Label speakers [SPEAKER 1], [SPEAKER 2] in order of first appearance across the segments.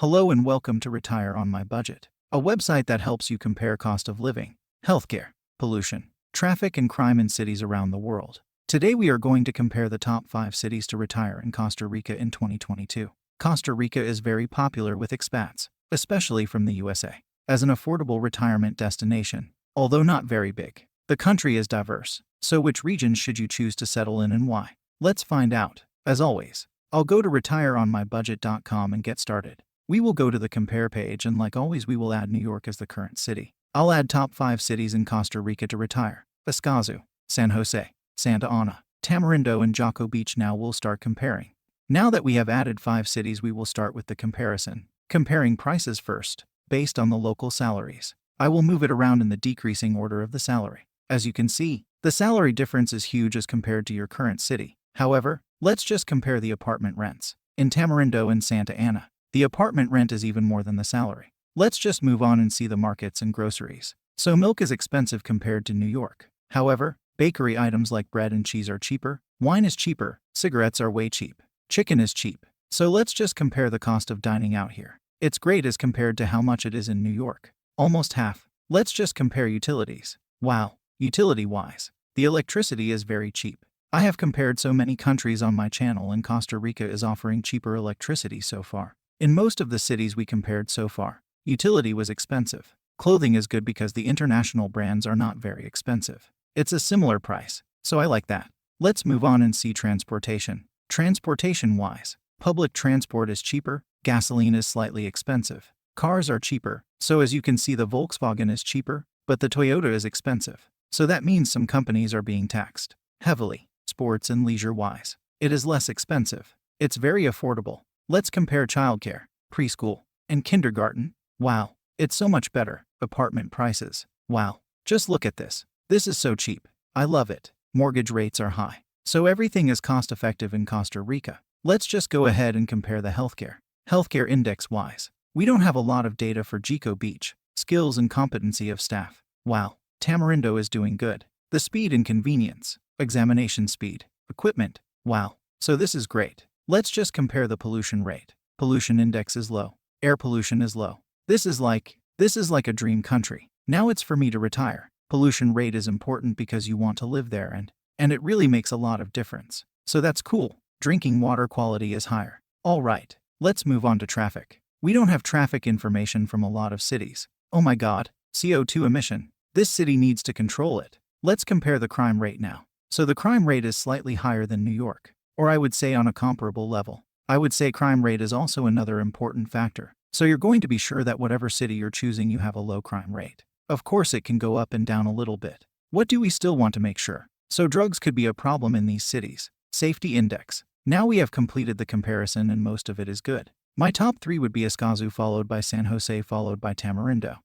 [SPEAKER 1] Hello and welcome to Retire on My Budget, a website that helps you compare cost of living, healthcare, pollution, traffic, and crime in cities around the world. Today we are going to compare the top 5 cities to retire in Costa Rica in 2022. Costa Rica is very popular with expats, especially from the USA, as an affordable retirement destination, although not very big. The country is diverse, so which regions should you choose to settle in and why? Let's find out. As always, I'll go to retireonmybudget.com and get started. We will go to the compare page and like always we will add New York as the current city. I'll add top 5 cities in Costa Rica to retire: Escazu, San Jose, Santa Ana, Tamarindo, and Jaco Beach. Now we'll start comparing. Now that we have added 5 cities, we will start with the comparison. Comparing prices first, based on the local salaries. I will move it around in the decreasing order of the salary. As you can see, the salary difference is huge as compared to your current city. However, let's just compare the apartment rents. In Tamarindo and Santa Ana, the apartment rent is even more than the salary. Let's just move on and see the markets and groceries. So milk is expensive compared to New York. However, bakery items like bread and cheese are cheaper, wine is cheaper, cigarettes are way cheap, chicken is cheap. So let's just compare the cost of dining out here. It's great as compared to how much it is in New York. Almost half. Let's just compare utilities. Wow, utility-wise, the electricity is very cheap. I have compared so many countries on my channel and Costa Rica is offering cheaper electricity so far. In most of the cities we compared so far, utility was expensive. Clothing is good because the international brands are not very expensive. It's a similar price, so I like that. Let's move on and see transportation. Transportation-wise, public transport is cheaper, gasoline is slightly expensive. Cars are cheaper, so as you can see the Volkswagen is cheaper, but the Toyota is expensive. So that means some companies are being taxed heavily. Sports and leisure-wise, it is less expensive. It's very affordable. Let's compare childcare, preschool, and kindergarten. Wow, it's so much better. Apartment prices. Wow, just look at this. This is so cheap. I love it. Mortgage rates are high. So everything is cost-effective in Costa Rica. Let's just go ahead and compare the healthcare. Healthcare index-wise, we don't have a lot of data for Jaco Beach. Skills and competency of staff. Wow, Tamarindo is doing good. The speed and convenience. Examination speed. Equipment. Wow, so this is great. Let's just compare the pollution rate. Pollution index is low. Air pollution is low. This is like a dream country. Now it's for me to retire. Pollution rate is important because you want to live there and it really makes a lot of difference. So that's cool. Drinking water quality is higher. All right, let's move on to traffic. We don't have traffic information from a lot of cities. Oh my God, CO2 emission. This city needs to control it. Let's compare the crime rate now. So the crime rate is slightly higher than New York. Or I would say on a comparable level. I would say crime rate is also another important factor. So you're going to be sure that whatever city you're choosing you have a low crime rate. Of course it can go up and down a little bit. What do we still want to make sure? So drugs could be a problem in these cities. Safety index. Now we have completed the comparison and most of it is good. My top 3 would be Escazu followed by San Jose followed by Tamarindo.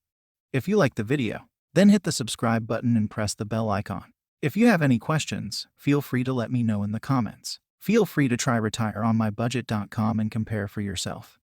[SPEAKER 1] If you like the video, then hit the subscribe button and press the bell icon. If you have any questions, feel free to let me know in the comments. Feel free to try retireonmybudget.com and compare for yourself.